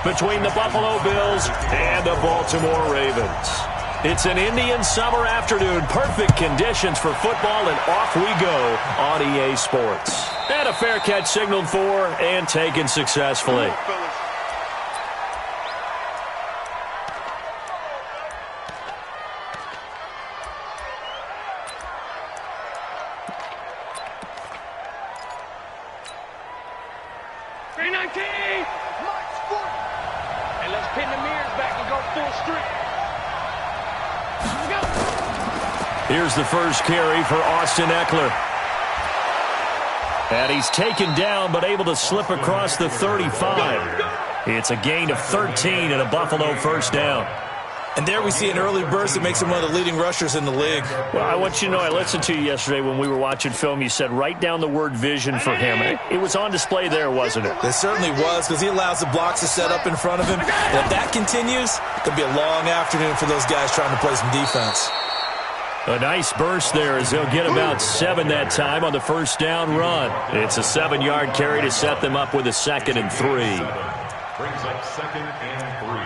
between the Buffalo Bills and the Baltimore Ravens. It's an Indian summer afternoon. Perfect conditions for football, and off we go on EA Sports. And a fair catch signaled for and taken successfully. And let's pin the mirrors back and go full streak. Here's the first carry for Austin Eckler. And he's taken down but able to slip across the 35. It's a gain of 13 and a Buffalo first down. And there we see an early burst that makes him one of the leading rushers in the league. Well, I want you to know, I listened to you yesterday when we were watching film. You said write down the word vision for him. It was on display there, wasn't it? It certainly was, because he allows the blocks to set up in front of him. And if that continues, it'll be a long afternoon for those guys trying to play some defense. A nice burst there as they'll get about 7 that time on the first down run. It's a 7-yard carry to set them up with a 2nd and 3. Brings up 2nd and 3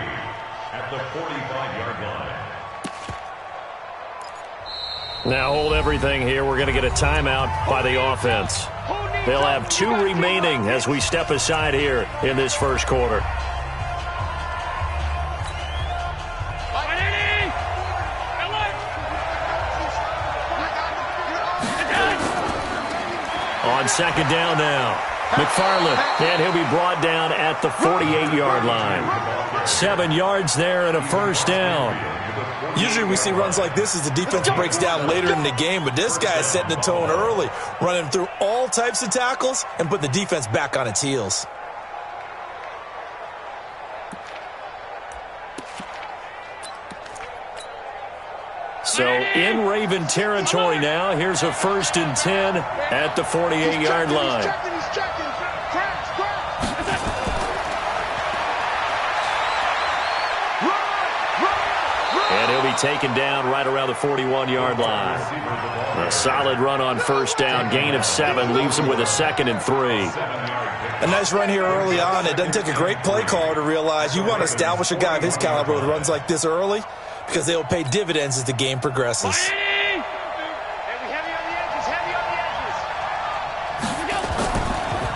at the 45-yard line. Now hold everything here. We're going to get a timeout by the offense. They'll have 2 remaining as we step aside here in this first quarter. On 2nd down now, McFarland, and he'll be brought down at the 48-yard line. 7 yards there and a first down. Usually we see runs like this as the defense breaks down later in the game, but this guy is setting the tone early, running through all types of tackles and putting the defense back on its heels. So in Raven territory now. Here's a 1st and 10 at the 48-yard line. And he'll be taken down right around the 41-yard line. A solid run on first down. Gain of 7 leaves him with a 2nd and 3. A nice run here early on. It doesn't take a great play caller to realize you want to establish a guy of his caliber with runs like this early, because they will pay dividends as the game progresses.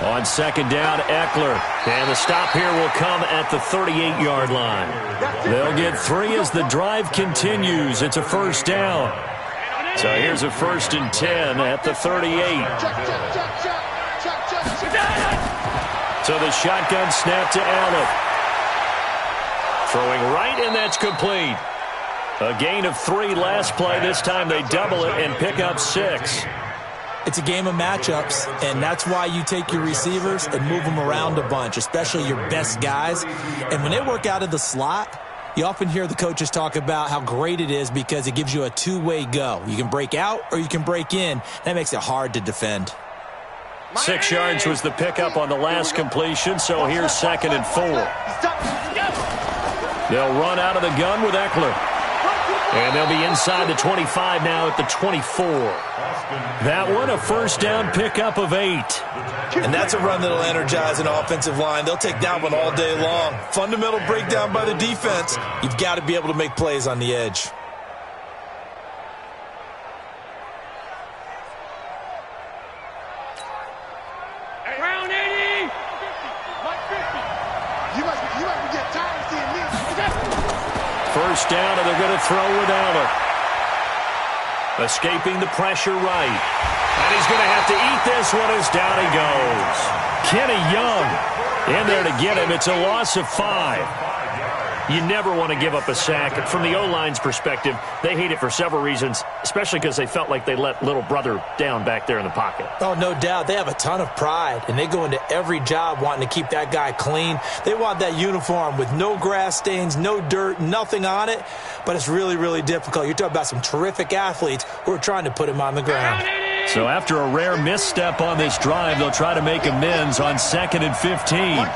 On 2nd down, Eckler. And the stop here will come at the 38-yard line. They'll get 3 as the drive continues. It's a first down. So here's a 1st and 10 at the 38. So the shotgun snap to Allen. Throwing right, and that's complete. A gain of 3 last play. This time they double it and pick up 6. It's a game of matchups, and that's why you take your receivers and move them around a bunch, especially your best guys. And when they work out of the slot, you often hear the coaches talk about how great it is because it gives you a two-way go. You can break out or you can break in. That makes it hard to defend. 6 yards was the pickup on the last completion, so here's 2nd and 4. They'll run out of the gun with Eckler. And they'll be inside the 25 now at the 24. That one, a first down pickup of 8. And that's a run that'll energize an offensive line. They'll take that one all day long. Fundamental breakdown by the defense. You've got to be able to make plays on the edge. Round 80! You might get tired of seeing me. First down, and they're going to throw with Allen. Escaping the pressure right. And he's going to have to eat this one as down he goes. Kenny Young in there to get him. It's a loss of 5. You never want to give up a sack. From the O-line's perspective, they hate it for several reasons, especially because they felt like they let little brother down back there in the pocket. Oh, no doubt. They have a ton of pride, and they go into every job wanting to keep that guy clean. They want that uniform with no grass stains, no dirt, nothing on it, but it's really, really difficult. You're talking about some terrific athletes who are trying to put him on the ground. So after a rare misstep on this drive, they'll try to make amends on 2nd and 15.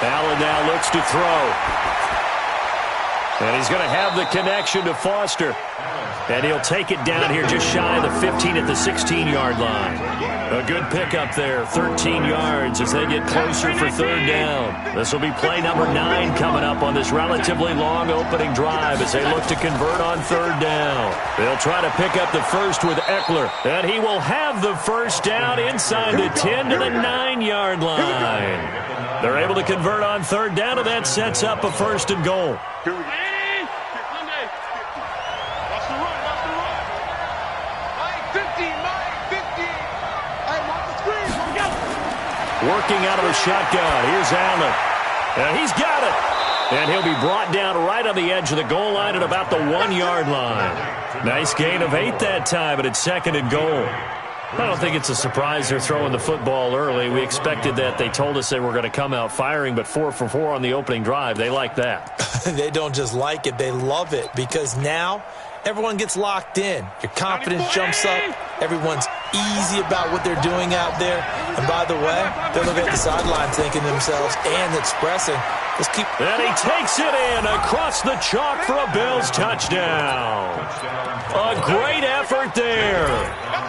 Allen now looks to throw. And he's going to have the connection to Foster. And he'll take it down here just shy of the 15 at the 16-yard line. A good pickup there, 13 yards as they get closer for third down. This will be play number 9 coming up on this relatively long opening drive as they look to convert on third down. They'll try to pick up the first with Eckler, and he will have the first down inside the 10 to the 9-yard line. They're able to convert on third down, and that sets up a first and goal. Working out of the shotgun. Here's Allen. And he's got it. And he'll be brought down right on the edge of the goal line at about the 1-yard line. Nice gain of 8 that time, and it's second and goal. I don't think it's a surprise they're throwing the football early. We expected that. They told us they were going to come out firing, but 4 for 4 on the opening drive. They like that. They don't just like it. They love it because now everyone gets locked in. Your confidence jumps up. Everyone's easy about what they're doing out there. And by the way, they're looking at the sideline thinking to themselves and expressing, let's keep... And he takes it in across the chalk for a Bills touchdown. A great effort there.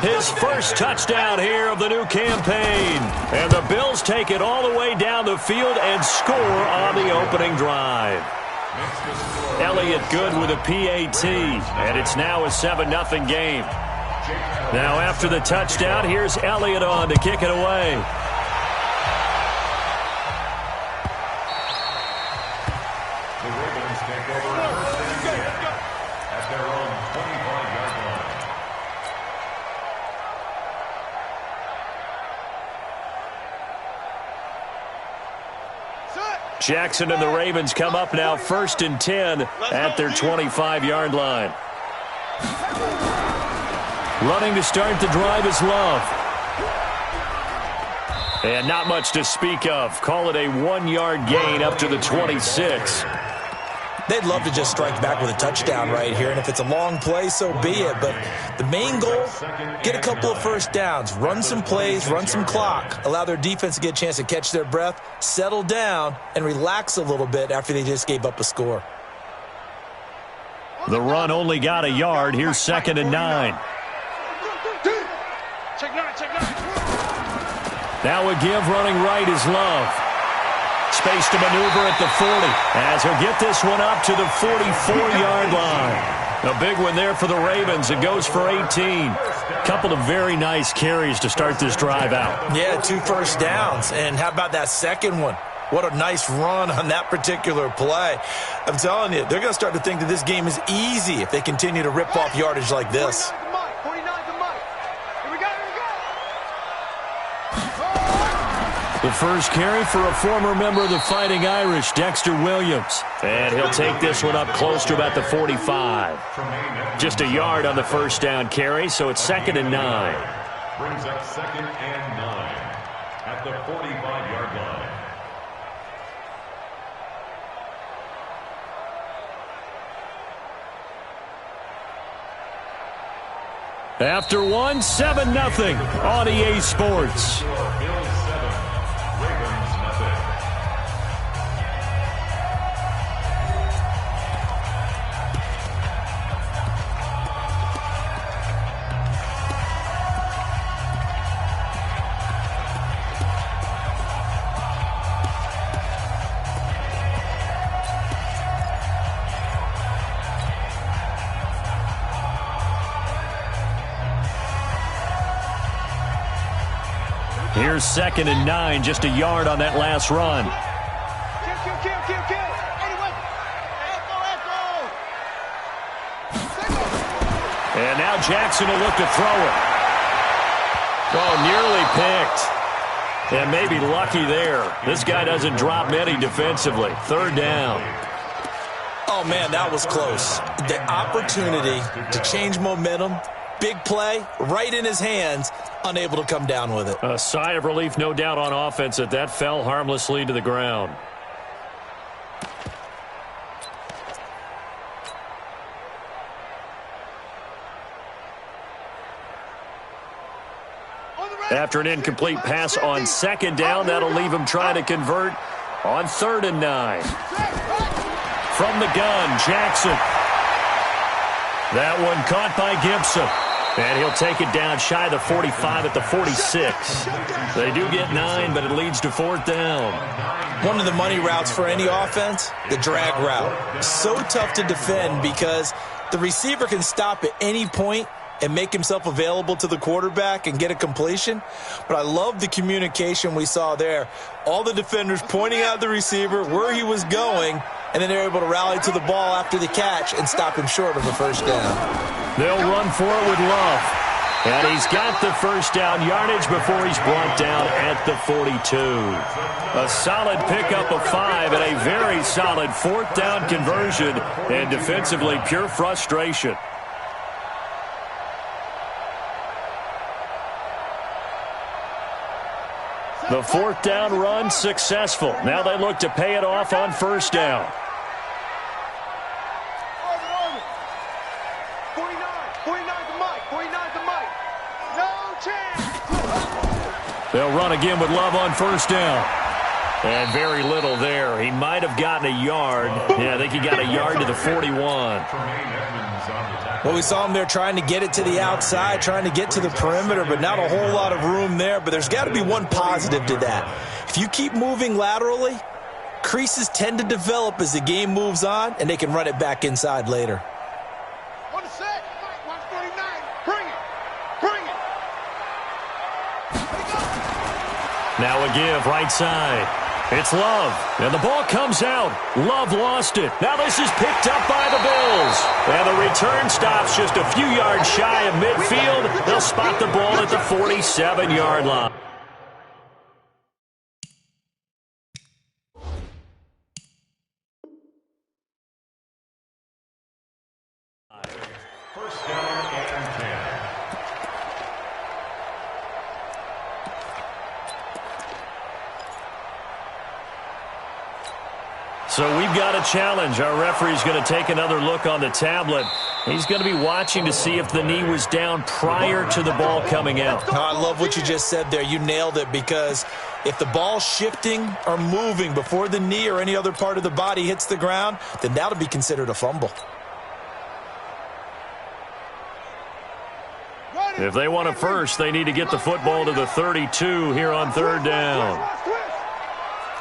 His first touchdown here of the new campaign. And the Bills take it all the way down the field and score on the opening drive. Elliott good with a PAT, and it's now a 7-0 game. Now after the touchdown, here's Elliott on to kick it away. The Ravens take over at their own 25-yard line. Jackson and the Ravens come up now first and 10 at their 25-yard line. Running to start the drive is Love. And not much to speak of. Call it a 1-yard gain up to the 26. They'd love to just strike back with a touchdown right here, and if it's a long play, so be it. But the main goal, get a couple of first downs, run some plays, run some clock, allow their defense to get a chance to catch their breath, settle down, and relax a little bit after they just gave up a score. The run only got a yard. Here's second and 9. Now a give running right is Love. Space to maneuver at the 40 as he'll get this one up to the 44-yard line. A big one there for the Ravens. It goes for 18. Couple of very nice carries to start this drive out. Yeah, 2 first downs. And how about that second one? What a nice run on that particular play. I'm telling you, they're going to start to think that this game is easy if they continue to rip off yardage like this. The first carry for a former member of the Fighting Irish, Dexter Williams. And he'll take this one up close to about the 45. Just a yard on the first down carry, so it's second and 9. Brings up second and 9 at the 45-yard line. After one, 7-0 on EA Sports. Here's second and 9, just a yard on that last run. And now Jackson will look to throw it. Oh, nearly picked. And maybe lucky there. This guy doesn't drop many defensively. Third down. Oh, man, that was close. The opportunity to change momentum, big play, right in his hands, unable to come down with it. A sigh of relief, no doubt, on offense that that fell harmlessly to the ground. After an incomplete pass on second down, that'll leave him trying to convert on third and 9. From the gun, Jackson. That one caught by Gibson. And he'll take it down shy of the 45 at the 46. They do get 9, but it leads to 4th down. One of the money routes for any offense, the drag route. So tough to defend because the receiver can stop at any point and make himself available to the quarterback and get a completion. But I love the communication we saw there. All the defenders pointing out the receiver, where he was going, and then they're able to rally to the ball after the catch and stop him short of a first down. They'll run for it with Love. And he's got the first down yardage before he's brought down at the 42. A solid pickup of 5 and a very solid 4th down conversion. And defensively, pure frustration. The 4th down run successful. Now they look to pay it off on first down. 49 to Mike. 49 to Mike. No chance. They'll run again with Love on first down. And very little there. He might have gotten a yard. Yeah, I think he got a yard to the 41. Well, we saw him there trying to get it to the outside, trying to get to the perimeter, but not a whole lot of room there. But there's got to be one positive to that. If you keep moving laterally, creases tend to develop as the game moves on, and they can run it back inside later. On the set. 149. Bring it. Bring it. Now a give right side. It's Love, and the ball comes out. Love lost it. Now this is picked up by the Bills. And the return stops just a few yards shy of midfield. They'll spot the ball at the 47-yard line. First down and 10. So we've got a challenge. Our referee's going to take another look on the tablet. He's going to be watching to see if the knee was down prior to the ball coming out. Oh, I love what you just said there. You nailed it, because if the ball's shifting or moving before the knee or any other part of the body hits the ground, then that'll be considered a fumble. If they want it first, they need to get the football to the 32 here on 3rd down.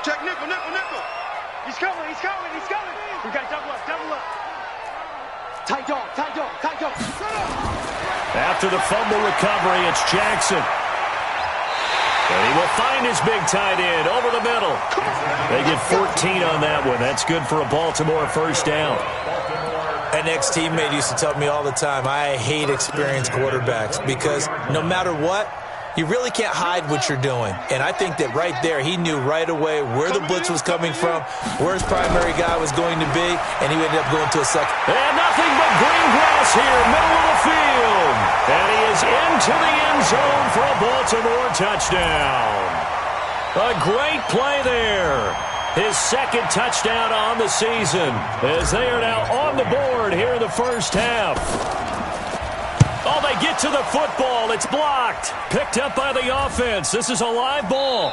Check nickel, nickel, nickel. He's coming, he's coming, he's coming. We got double up, double up. Tight dog, tight dog, tight dog. After the fumble recovery, it's Jackson. And he will find his big tight end over the middle. They get 14 on that one. That's good for a Baltimore first down. An ex-teammate used to tell me all the time, I hate experienced quarterbacks, because no matter what, you really can't hide what you're doing. And I think that right there, he knew right away where the blitz was coming from, where his primary guy was going to be, and he ended up going to a second. And nothing but green grass here, middle of the field. And he is into the end zone for a Baltimore touchdown. A great play there. His second touchdown on the season, as they are now on the board here in the first half. Oh, they get to the football. It's blocked. Picked up by the offense. This is a live ball.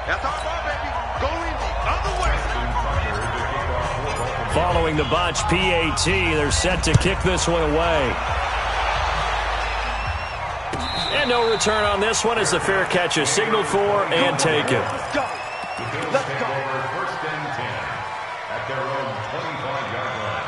That's our ball, baby. Go in the other way. Following the botch PAT, they're set to kick this one away. And no return on this one as the fair catch is signaled for and taken. Let's go. Let's go. First and 10 at their own 25-yard line.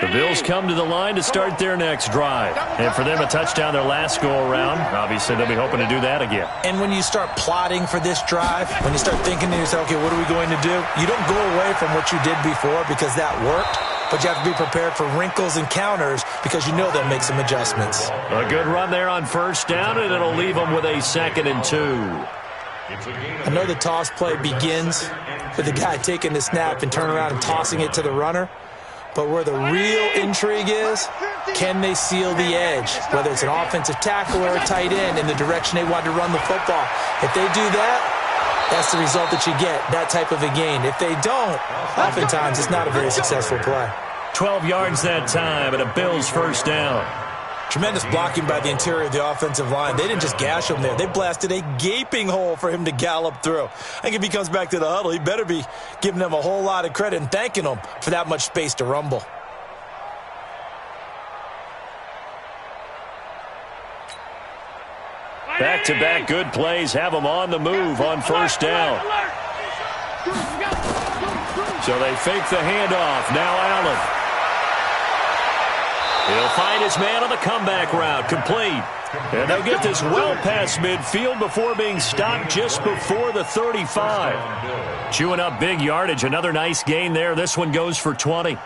The Bills come to the line to start their next drive. And for them, a touchdown their last go-around. Obviously, they'll be hoping to do that again. And when you start plotting for this drive, when you start thinking to yourself, okay, what are we going to do? You don't go away from what you did before because that worked, but you have to be prepared for wrinkles and counters because you know they'll make some adjustments. A good run there on first down, and it'll leave them with a 2nd and 2. I know the toss play begins with the guy taking the snap and turning around and tossing it to the runner. But where the real intrigue is, can they seal the edge? Whether it's an offensive tackle or a tight end in the direction they want to run the football. If they do that, that's the result that you get, that type of a gain. If they don't, oftentimes it's not a very successful play. 12 yards that time, and a Bills first down. Tremendous blocking by the interior of the offensive line. They didn't just gash him there. They blasted a gaping hole for him to gallop through. I think if he comes back to the huddle, he better be giving them a whole lot of credit and thanking them for that much space to rumble. Back-to-back good plays have them on the move on first down. So they fake the handoff. Now Allen. He'll find his man on the comeback route. Complete. And they'll get this well past midfield before being stopped just before the 35. Chewing up big yardage. Another nice gain there. This one goes for 20.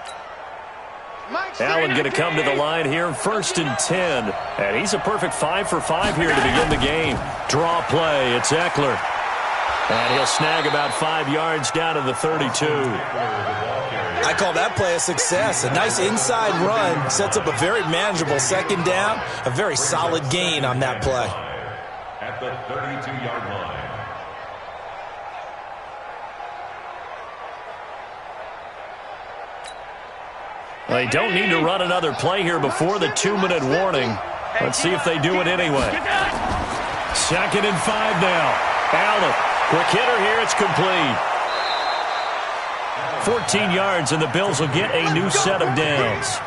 Allen going to come to the line here, 1st and 10. And he's a perfect 5 for 5 here to begin the game. Draw play. It's Eckler. And he'll snag about 5 yards down to the 32. I call that play a success. A nice inside run sets up a very manageable second down. A very solid gain on that play. At the 32-yard line. They don't need to run another play here before the 2-minute warning. Let's see if they do it anyway. 2nd and 5 now. Allen, quick hitter here. It's complete. 14 yards, and the Bills will get a new set of downs.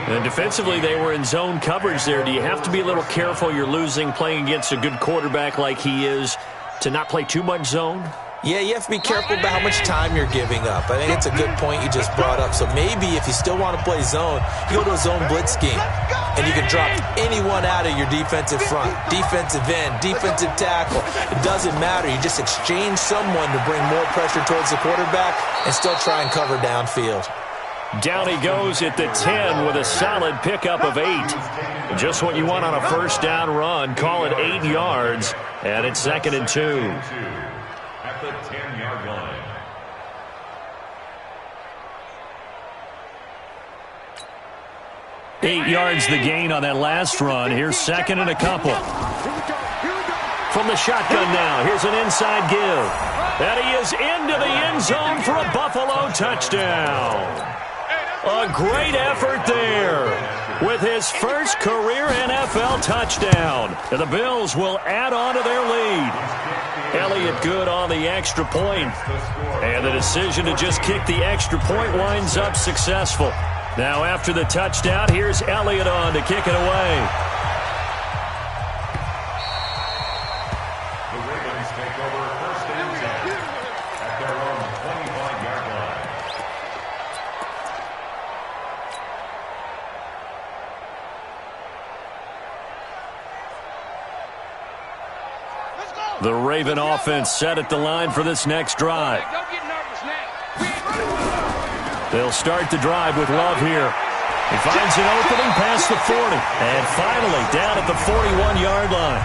And defensively, they were in zone coverage there. Do you have to be a little careful? You're losing, playing against a good quarterback like he is, to not play too much zone? Yeah, you have to be careful about how much time you're giving up. I think it's a good point you just brought up. So maybe if you still want to play zone, you go to a zone blitz scheme. And you can drop anyone out of your defensive front, defensive end, defensive tackle. It doesn't matter. You just exchange someone to bring more pressure towards the quarterback and still try and cover downfield. Down he goes at the 10 with a solid pickup of 8. Just what you want on a first down run. Call it 8 yards, and it's 2nd and 2. At the 10-yard line. Eight yards the gain on that last run. Here's 2nd and a couple. From the shotgun now, here's an inside give. And he is into the end zone for a Buffalo touchdown. A great effort there with his first career NFL touchdown. And the Bills will add on to their lead. Elliott good on the extra point. And the decision to just kick the extra point winds up successful. Now after the touchdown, here's Elliott on to kick it away. The Ravens take over 1st and 10 at their own 25-yard line. The Raven offense set at the line for this next drive. Don't get nervous now. They'll start the drive with Love here. He finds an opening past the 40. And finally down at the 41-yard line.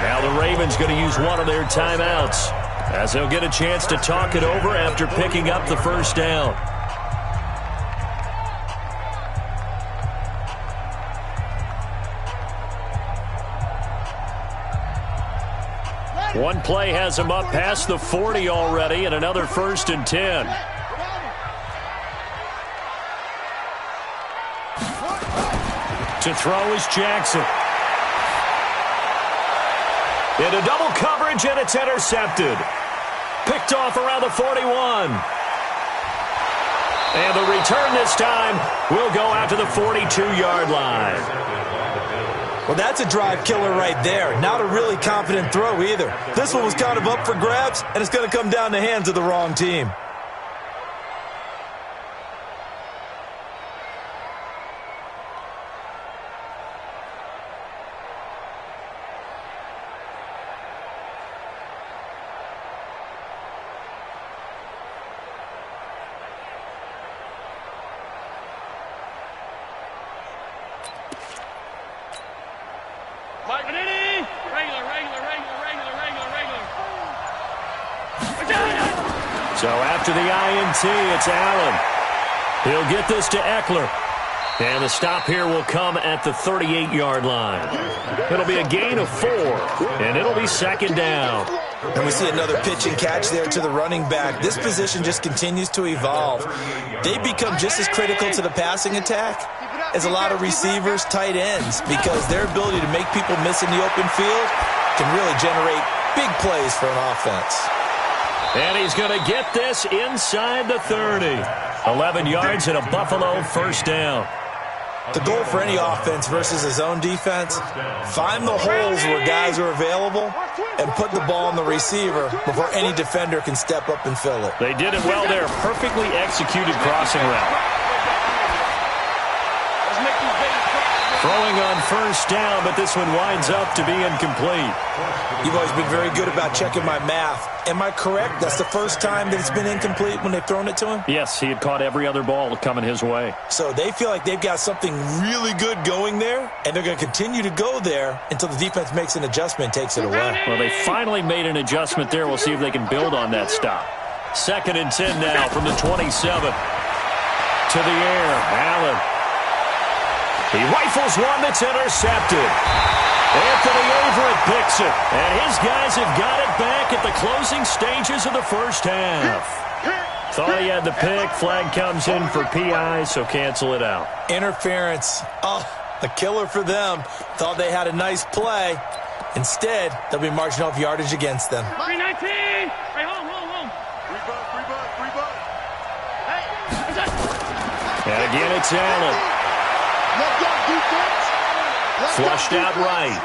Now the Ravens going to use one of their timeouts as they'll get a chance to talk it over after picking up the first down. One play has him up past the 40 already, and another 1st and 10. To throw is Jackson. Into double coverage, and it's intercepted. Picked off around the 41. And the return this time will go out to the 42-yard line. Well, that's a drive killer right there. Not a really confident throw either. This one was kind of up for grabs, and it's going to come down the hands of the wrong team. So after the INT, it's Allen. He'll get this to Eckler. And the stop here will come at the 38-yard line. It'll be a gain of 4, and it'll be 2nd down. And we see another pitch and catch there to the running back. This position just continues to evolve. They become just as critical to the passing attack is a lot of receivers, tight ends, because their ability to make people miss in the open field can really generate big plays for an offense. And he's going to get this inside the 30. 11 yards and a Buffalo first down. The goal for any offense versus his own defense, find the holes where guys are available and put the ball on the receiver before any defender can step up and fill it. They did it well there. Perfectly executed crossing route. Throwing on first down, but this one winds up to be incomplete. You've always been very good about checking my math. Am I correct? That's the first time that it's been incomplete when they've thrown it to him? Yes, he had caught every other ball coming his way. So they feel like they've got something really good going there, and they're going to continue to go there until the defense makes an adjustment and takes it away. Well, they finally made an adjustment there. We'll see if they can build on that stop. 2nd and 10 now from the 27. To the air, Allen. He rifles one that's intercepted. Anthony Everett picks it. And his guys have got it back at the closing stages of the first half. Thought he had the pick. Flag comes in for PI, so cancel it out. Interference. Oh, a killer for them. Thought they had a nice play. Instead, they'll be marching off yardage against them. 319! Hey, home. Free butt. Hey, and again, it's Allen. Flushed out right.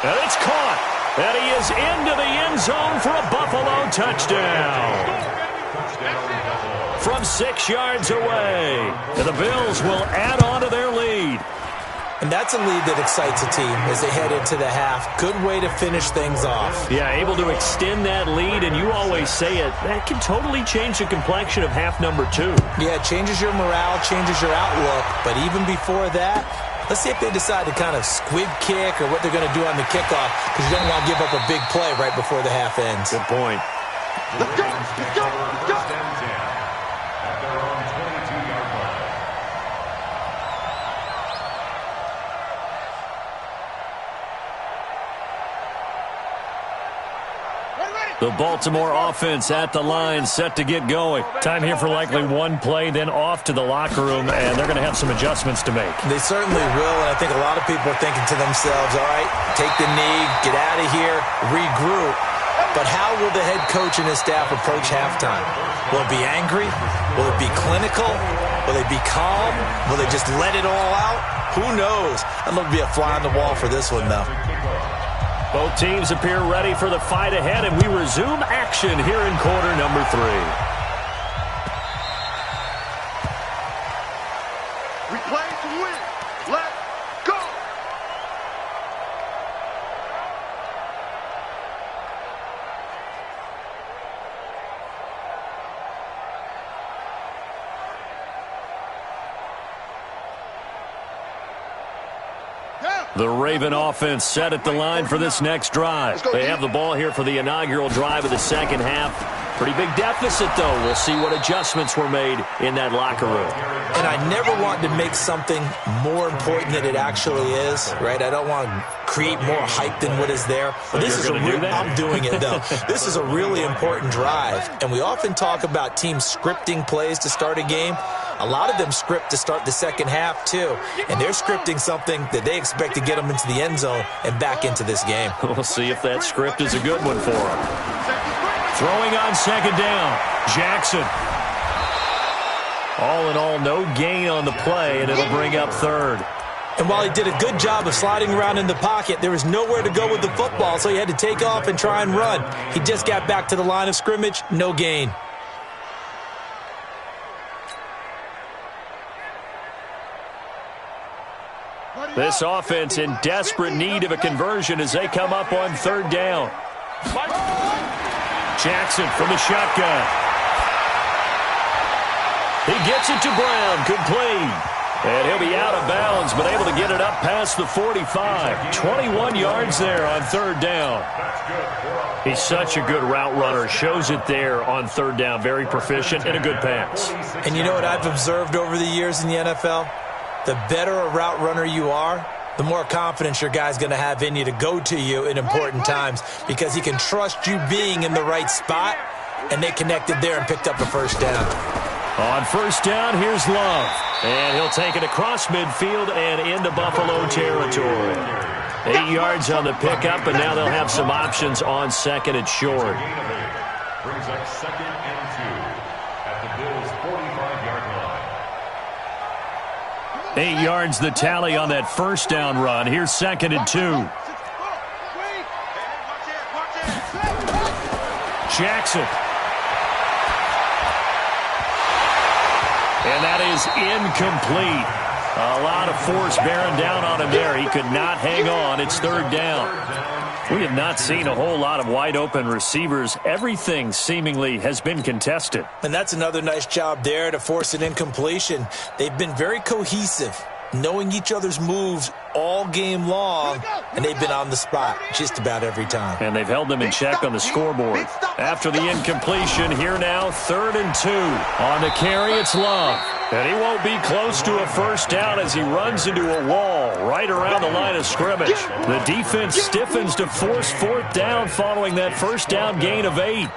And it's caught. And he is into the end zone for a Buffalo touchdown. From 6 yards away. And the Bills will add on to their lead. And that's a lead that excites a team as they head into the half. Good way to finish things off. Yeah, able to extend that lead, and you always say it, that can totally change the complexion of half number 2. Yeah, it changes your morale, changes your outlook. But even before that, let's see if they decide to kind of squib kick or what they're going to do on the kickoff, because you don't want to give up a big play right before the half ends. Good point. let's go. At their own 22-yard line. The Baltimore offense at the line, set to get going. Time here for likely one play, then off to the locker room, and they're going to have some adjustments to make. They certainly will, and I think a lot of people are thinking to themselves, all right, take the knee, get out of here, regroup. But how will the head coach and his staff approach halftime? Will it be angry? Will it be clinical? Will they be calm? Will they just let it all out? Who knows? I'd love to be a fly on the wall for this one, though. Both teams appear ready for the fight ahead, and we resume action here in quarter number 3. We play to win. Let's go. The Raven offense set at the line for this next drive. They have the ball here for the inaugural drive of the second half. Pretty big deficit, though. We'll see what adjustments were made in that locker room. And I never want to make something more important than it actually is, right? I don't want to create more hype than what is there. But this is I'm doing it, though. This is a really important drive. And we often talk about teams scripting plays to start a game. A lot of them script to start the second half, too. And they're scripting something that they expect to get them into the end zone and back into this game. We'll see if that script is a good one for them. Throwing on second down, Jackson. All in all, no gain on the play, and it'll bring up third. And while he did a good job of sliding around in the pocket, there was nowhere to go with the football, so he had to take off and try and run. He just got back to the line of scrimmage, no gain. This offense in desperate need of a conversion as they come up on third down. Jackson from the shotgun. He gets it to Brown, complete. And he'll be out of bounds, but able to get it up past the 45. 21 yards there on third down. He's such a good route runner. Shows it there on third down. Very proficient and a good pass. And you know what I've observed over the years in the NFL? The better a route runner you are, the more confidence your guy's going to have in you to go to you in important times because he can trust you being in the right spot, and they connected there and picked up a first down. On first down, here's Love. And he'll take it across midfield and into Buffalo territory. 8 yards on the pickup, and now they'll have some options on second and short. Brings up 2nd and 2 at the Bills' 45-yard line. 8 yards the tally on that first down run. Here's 2nd and 2. Jackson. And that is incomplete. A lot of force bearing down on him there. He could not hang on. It's 3rd down. We have not seen a whole lot of wide-open receivers. Everything seemingly has been contested. And that's another nice job there to force an incompletion. They've been very cohesive, knowing each other's moves all game long, and they've been on the spot just about every time. And they've held them in check on the scoreboard. After the incompletion, here now, 3rd and 2. On the carry, it's Love. And he won't be close to a first down as he runs into a wall right around the line of scrimmage. The defense stiffens to force 4th down following that first down gain of 8.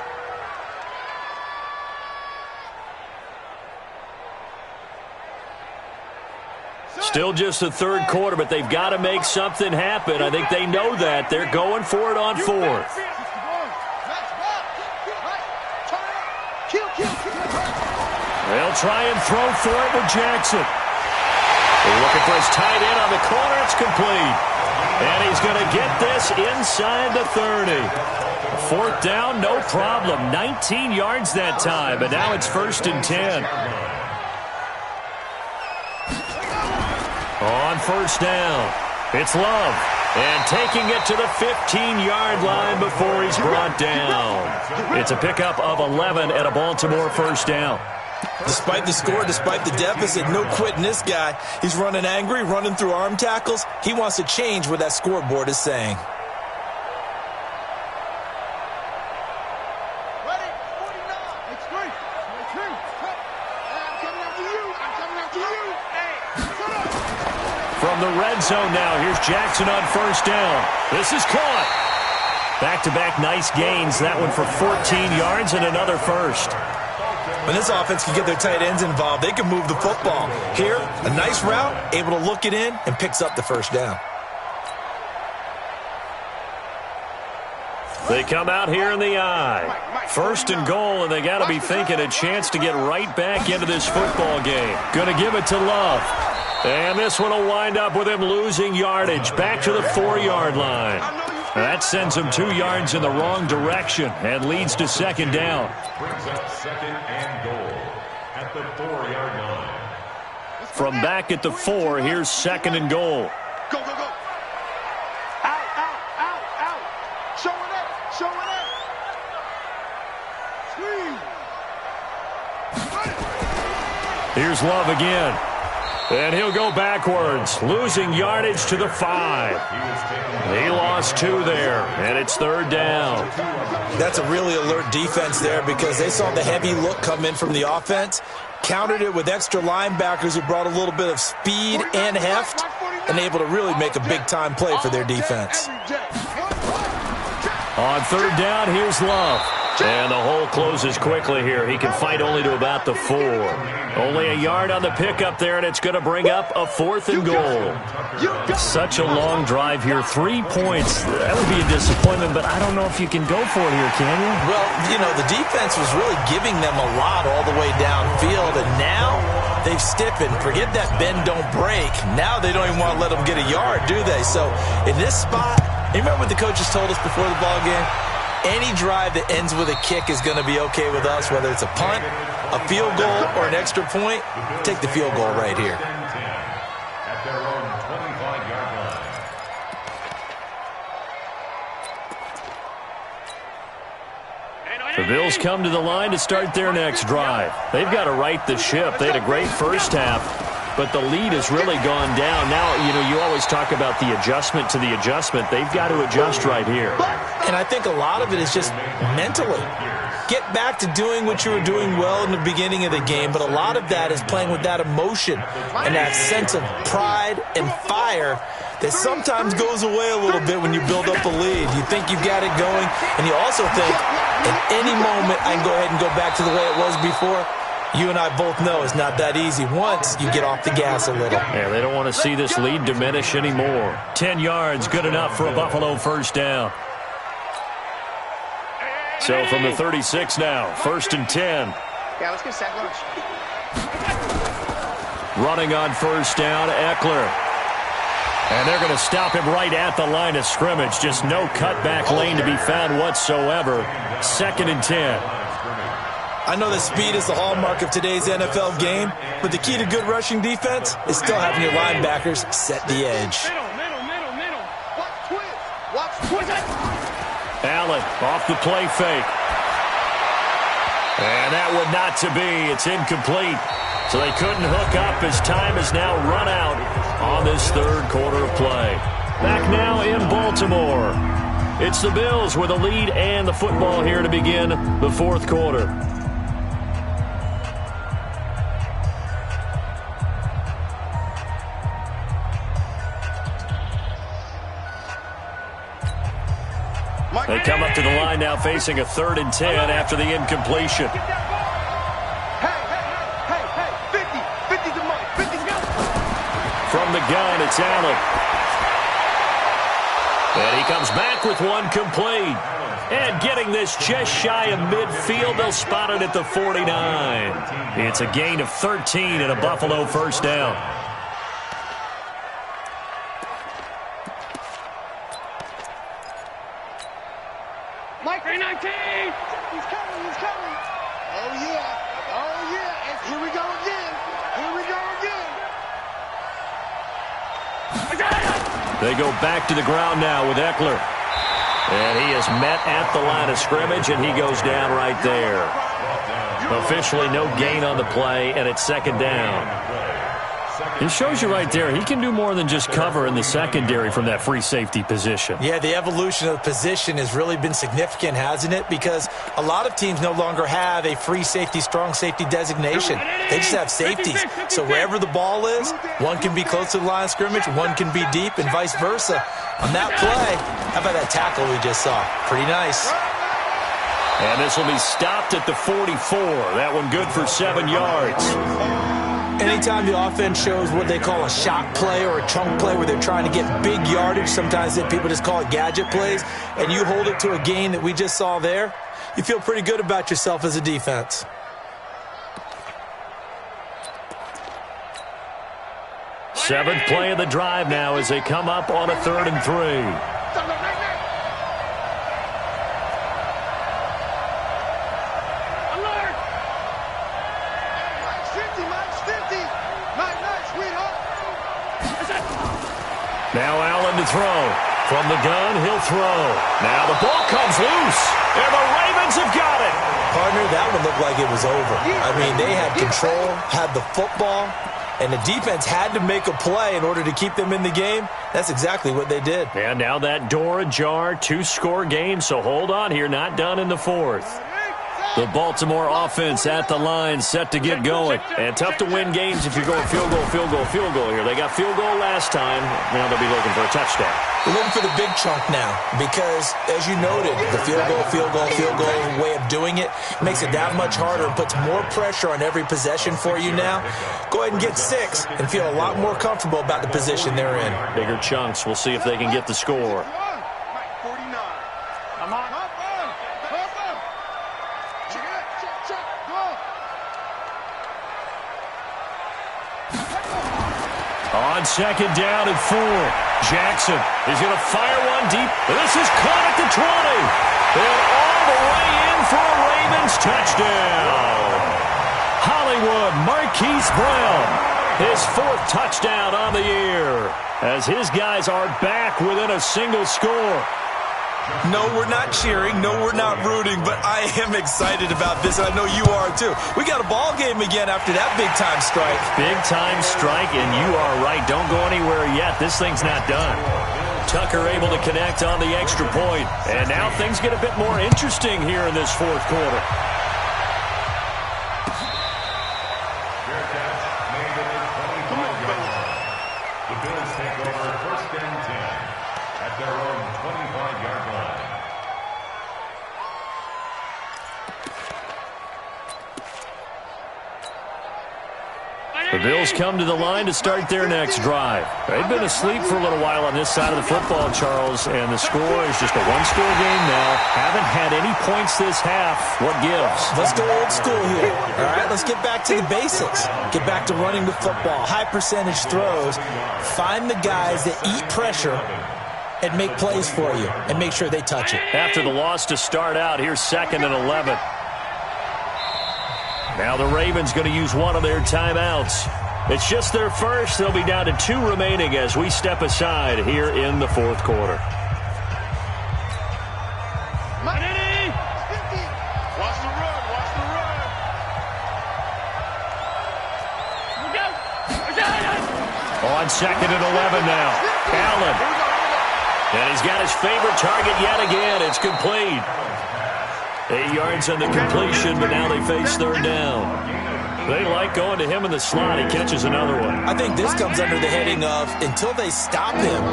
Still just the 3rd quarter, but they've got to make something happen. I think they know that. They're going for it on 4th. They'll try and throw for it with Jackson. They're looking for his tight end on the corner. It's complete. And he's going to get this inside the 30. 4th down, no problem. 19 yards that time, but now it's 1st and 10. On first down, it's Love. And taking it to the 15-yard line before he's brought down. It's a pickup of 11 at a Baltimore first down. Despite the score, despite the deficit, no quitting this guy. He's running angry, running through arm tackles. He wants to change what that scoreboard is saying. Ready? 49. It's 3. It's 2. I'm coming after you. I'm coming after you. Hey, shut up. From the red zone now, here's Jackson on first down. This is caught. Back-to-back nice gains. That one for 14 yards and another first. When this offense can get their tight ends involved, they can move the football. Here, a nice route, able to look it in, and picks up the first down. They come out here in the eye. 1st and goal, and they got to be thinking a chance to get right back into this football game. Going to give it to Love. And this one will wind up with him losing yardage. Back to the 4-yard line. That sends him 2 yards in the wrong direction and leads to 2nd down. Brings up 2nd and goal at the 4-yard line. From back at the 4, here's 2nd and goal. Go, go, go. Out, out, out, out. Show it up, show it up. Here's Love again. And he'll go backwards, losing yardage to the 5. He lost 2 there, and it's 3rd down. That's a really alert defense there because they saw the heavy look come in from the offense, countered it with extra linebackers who brought a little bit of speed and heft, and able to really make a big-time play for their defense. On 3rd down, here's Love. And the hole closes quickly here. He can fight only to about the 4. Only a yard on the pickup there, and it's going to bring up a 4th and goal. Such a long drive here. 3 points. That would be a disappointment, but I don't know if you can go for it here, can you? Well, you know, the defense was really giving them a lot all the way downfield, and now they've stiffened. Forget that bend, don't break. Now they don't even want to let them get a yard, do they? So in this spot, you remember what the coaches told us before the ball game? Any drive that ends with a kick is going to be okay with us, whether it's a punt, a field goal, or an extra point. Take the field goal right here. At their own 25-yard line. The Bills come to the line to start their next drive. They've got to right the ship. They had a great first half, but the lead has really gone down. Now, you know, you always talk about the adjustment to the adjustment. They've got to adjust right here. And I think a lot of it is just mentally. Get back to doing what you were doing well in the beginning of the game, but a lot of that is playing with that emotion and that sense of pride and fire that sometimes goes away a little bit when you build up a lead. You think you've got it going, and you also think at any moment I can go ahead and go back to the way it was before. You and I both know it's not that easy once you get off the gas a little. Yeah, they don't want to see this lead diminish anymore. 10 yards, good enough for a Buffalo first down. So from the 36 now, 1st and 10. Yeah, let's get sack lunch. Running on first down, Eckler. And they're going to stop him right at the line of scrimmage. Just no cutback lane to be found whatsoever. 2nd and 10. I know that speed is the hallmark of today's NFL game, but the key to good rushing defense is still having your linebackers set the edge. Middle. Watch twist. Allen off the play fake. And that would not to be. It's incomplete. So they couldn't hook up as time has now run out on this 3rd quarter of play. Back now in Baltimore. It's the Bills with a lead and the football here to begin the 4th quarter. They come up to the line now facing a 3rd and 10 after the incompletion. Hey, 50 to Mike, 50 to go. From the gun, it's Allen. And he comes back with one complete. And getting this just shy of midfield, they'll spot it at the 49. It's a gain of 13 and a Buffalo first down. Mike, 319. He's coming. Oh, yeah. And here we go again. They go back to the ground now with Eckler. And he is met at the line of scrimmage, and he goes down right there. Officially no gain on the play, and it's 2nd down. It shows you right there, he can do more than just cover in the secondary from that free safety position. Yeah, the evolution of the position has really been significant, hasn't it? Because a lot of teams no longer have a free safety, strong safety designation. They just have safeties. So wherever the ball is, one can be close to the line of scrimmage, one can be deep, and vice versa. On that play, how about that tackle we just saw? Pretty nice. And this will be stopped at the 44. That one good for 7 yards. Anytime the offense shows what they call a shot play or a chunk play where they're trying to get big yardage, sometimes people just call it gadget plays, and you hold it to a gain that we just saw there, you feel pretty good about yourself as a defense. Seventh play of the drive now as they come up on a 3rd and 3. Now Allen to throw. From the gun, he'll throw. Now the ball comes loose, and the Ravens have got it. Partner, that one looked like it was over. I mean, they had control, had the football, and the defense had to make a play in order to keep them in the game. That's exactly what they did. And now that door ajar, 2-score game, so hold on here, not done in the 4th. The Baltimore offense at the line, set to get going. And tough to win games if you're going field goal here. They got field goal last time. Now they'll be looking for a touchdown. We're looking for the big chunk now because, as you noted, the field goal way of doing it makes it that much harder and puts more pressure on every possession for you now. Go ahead and get 6 and feel a lot more comfortable about the position they're in. Bigger chunks. We'll see if they can get the score. On 2nd down and 4. Jackson is going to fire one deep. This is caught at the 20. And all the way in for a Ravens touchdown. Hollywood Marquise Brown, his 4th touchdown on the year, as his guys are back within a single score. No, we're not cheering. No, we're not rooting. But I am excited about this, and I know you are too. We got a ball game again after that big-time strike. Big-time strike, and you are right. Don't go anywhere yet. This thing's not done. Tucker able to connect on the extra point. And now things get a bit more interesting here in this 4th quarter. The Bills take over 1st and 10 at their own 25-yard line. The Bills come to the line to start their next drive. They've been asleep for a little while on this side of the football, Charles, and the score is just a one-score game now. Haven't had any points this half. What gives? Let's go old school here. All right, let's get back to the basics. Get back to running the football, high percentage throws. Find the guys that eat pressure and make plays for you and make sure they touch it. After the loss to start out, here's 2nd and 11. Now the Ravens going to use one of their timeouts. It's just their first. They'll be down to 2 remaining as we step aside here in the fourth quarter. Watch the run. Watch the run. On 2nd and 11 now. Allen. And he's got his favorite target yet again. It's complete. 8 yards on the completion, but now they face 3rd down. They like going to him in the slot. He catches another one. I think this comes under the heading of until they stop him,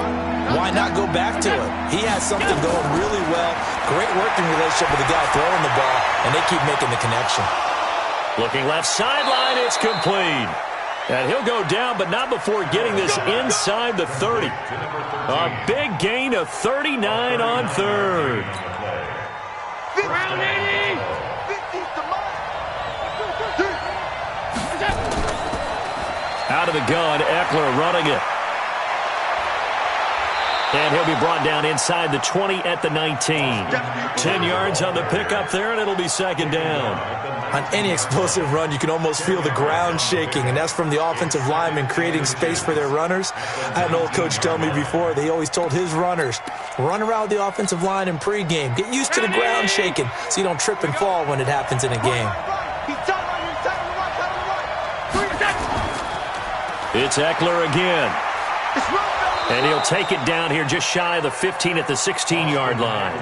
why not go back to it? He has something going really well. Great working relationship with the guy throwing the ball, and they keep making the connection. Looking left sideline, it's complete. And he'll go down, but not before getting this inside the 30. A big gain of 39 on 3rd. Out of the gun, Eckler running it. And he'll be brought down inside the 20 at the 19. 10 yards on the pickup there, and it'll be 2nd down. On any explosive run, you can almost feel the ground shaking, and that's from the offensive linemen creating space for their runners. I had an old coach tell me before, they always told his runners, run around the offensive line in pregame. Get used to the ground shaking so you don't trip and fall when it happens in a game. It's Eckler again. And he'll take it down here just shy of the 15 at the 16-yard line.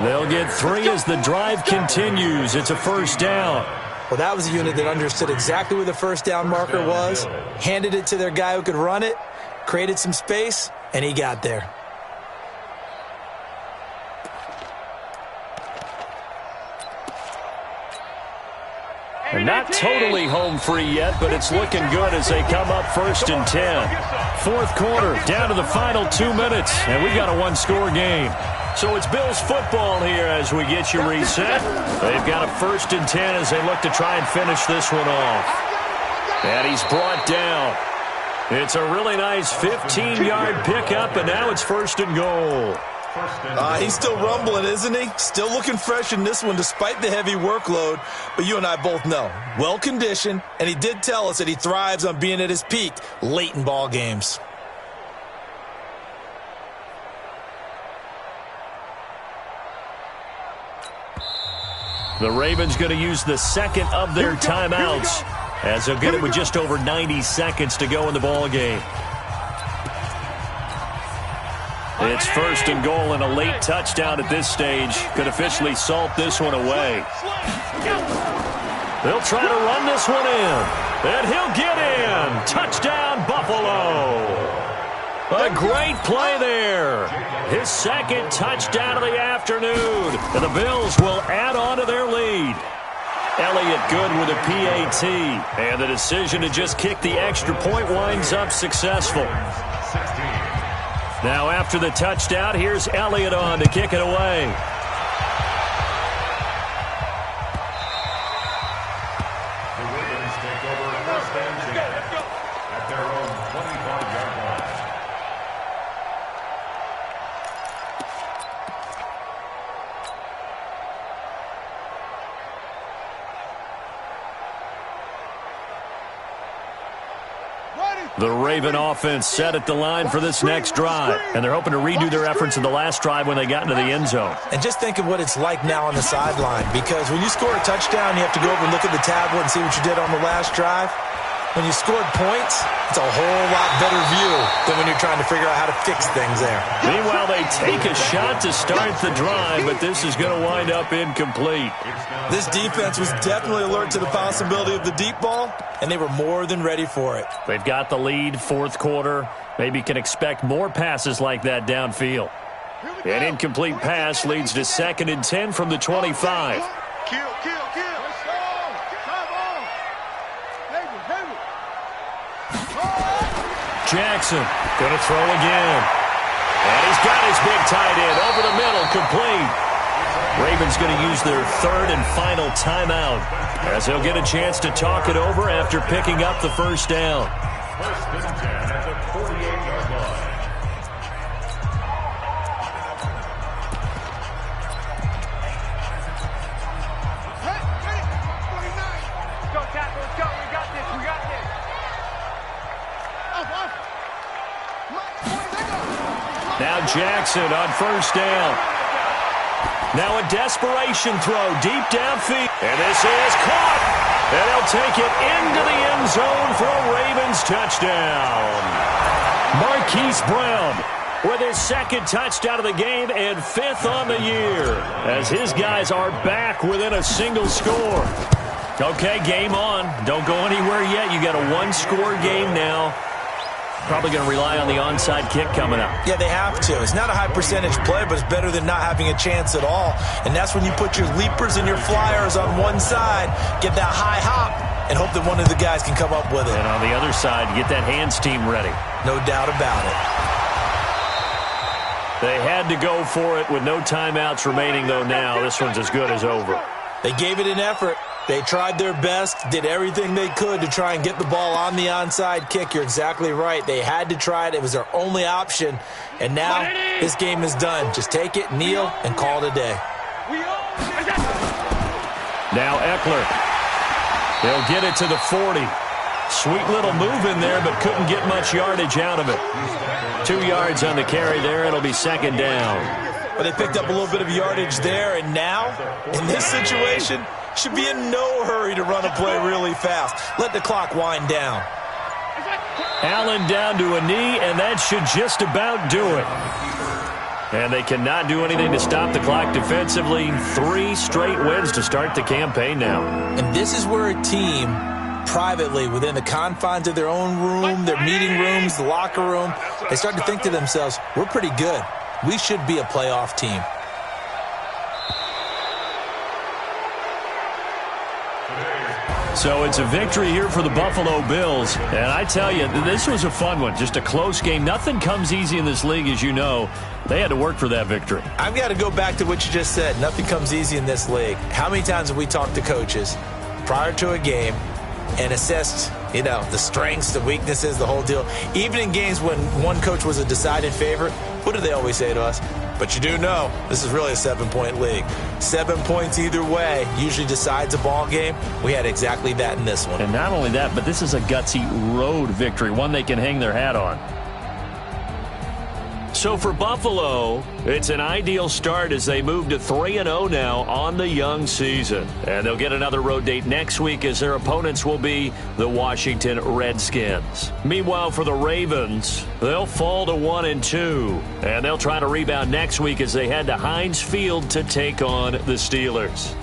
They'll get 3 as the drive continues. It's a 1st down. Well, that was a unit that understood exactly where the 1st down marker was, handed it to their guy who could run it, created some space, and he got there. And not totally home free yet, but it's looking good as they come up 1st and 10. Fourth quarter, down to the final 2 minutes, and we've got a 1-score game. So it's Bills football here as we get you reset. They've got a 1st and 10 as they look to try and finish this one off. And he's brought down. It's a really nice 15-yard pickup, and now it's 1st and goal. He's still rumbling, isn't he? Still looking fresh in this one despite the heavy workload. But you and I both know, well-conditioned, and he did tell us that he thrives on being at his peak late in ball games. The Ravens going to use the 2nd of their timeouts as they'll get it with just over 90 seconds to go in the ball game. It's 1st and goal and a late touchdown at this stage. Could officially salt this one away. They'll try to run this one in. And he'll get in. Touchdown, Buffalo. A great play there. His 2nd touchdown of the afternoon. And the Bills will add on to their lead. Elliott good with a PAT. And the decision to just kick the extra point winds up successful. Now after the touchdown, here's Elliott on to kick it away. The Ravens take over 1st and 10 at their own 25-yard line. The Raven offense set at the line for this next drive, and they're hoping to redo their efforts in the last drive when they got into the end zone. And just think of what it's like now on the sideline, because when you score a touchdown, you have to go over and look at the tablet and see what you did on the last drive. When you scored points, it's a whole lot better view than when you're trying to figure out how to fix things there. Meanwhile, they take a shot to start the drive, but this is going to wind up incomplete. This defense was definitely alert to the possibility of the deep ball, and they were more than ready for it. They've got the lead, fourth quarter. Maybe can expect more passes like that downfield. An incomplete pass leads to 2nd and 10 from the 25. Jackson. Going to throw again. And he's got his big tight end over the middle, complete. Ravens going to use their third and final timeout as they'll get a chance to talk it over after picking up the first down. First and 10 at the 48-yard line. Let's go, tackle. Let's go. We got this. We got this. Now Jackson on first down. Now a desperation throw deep downfield. And this is caught. And they'll take it into the end zone for a Ravens touchdown. Marquise Brown with his second touchdown of the game and fifth on the year as his guys are back within a single score. Okay, game on. Don't go anywhere yet. You got a one-score game now. Probably going to rely on the onside kick coming up. Yeah, they have to. It's not a high percentage play, but it's better than not having a chance at all. And that's when you put your leapers and your flyers on one side, get that high hop, and hope that one of the guys can come up with it. And on the other side, get that hands team ready. No doubt about it. They had to go for it with no timeouts remaining, though, now. This one's as good as over. They gave it an effort. They tried their best, did everything they could to try and get the ball on the onside kick. You're exactly right. They had to try it. It was their only option. And now this game is done. Just take it, kneel, and call it a day. Now Eckler. They'll get it to the 40. Sweet little move in there, but couldn't get much yardage out of it. 2 yards on the carry there. It'll be second down. But they picked up a little bit of yardage there, and now, in this situation, should be in no hurry to run a play really fast. Let the clock wind down. Allen down to a knee, and that should just about do it. And they cannot do anything to stop the clock defensively. 3 straight wins to start the campaign now. And this is where a team, privately, within the confines of their own room, their meeting rooms, the locker room, they start to think to themselves, we're pretty good. We should be a playoff team. So it's a victory here for the Buffalo Bills. And I tell you, this was a fun one. Just a close game. Nothing comes easy in this league, as you know. They had to work for that victory. I've got to go back to what you just said. Nothing comes easy in this league. How many times have we talked to coaches prior to a game and assessed, the strengths, the weaknesses, the whole deal? Even in games when one coach was a decided favorite, what do they always say to us? But you do know, this is really a 7-point league. 7 points either way usually decides a ball game. We had exactly that in this one. And not only that, but this is a gutsy road victory, one they can hang their hat on. So for Buffalo, it's an ideal start as they move to 3-0 now on the young season. And they'll get another road date next week as their opponents will be the Washington Redskins. Meanwhile, for the Ravens, they'll fall to 1-2. And they'll try to rebound next week as they head to Heinz Field to take on the Steelers.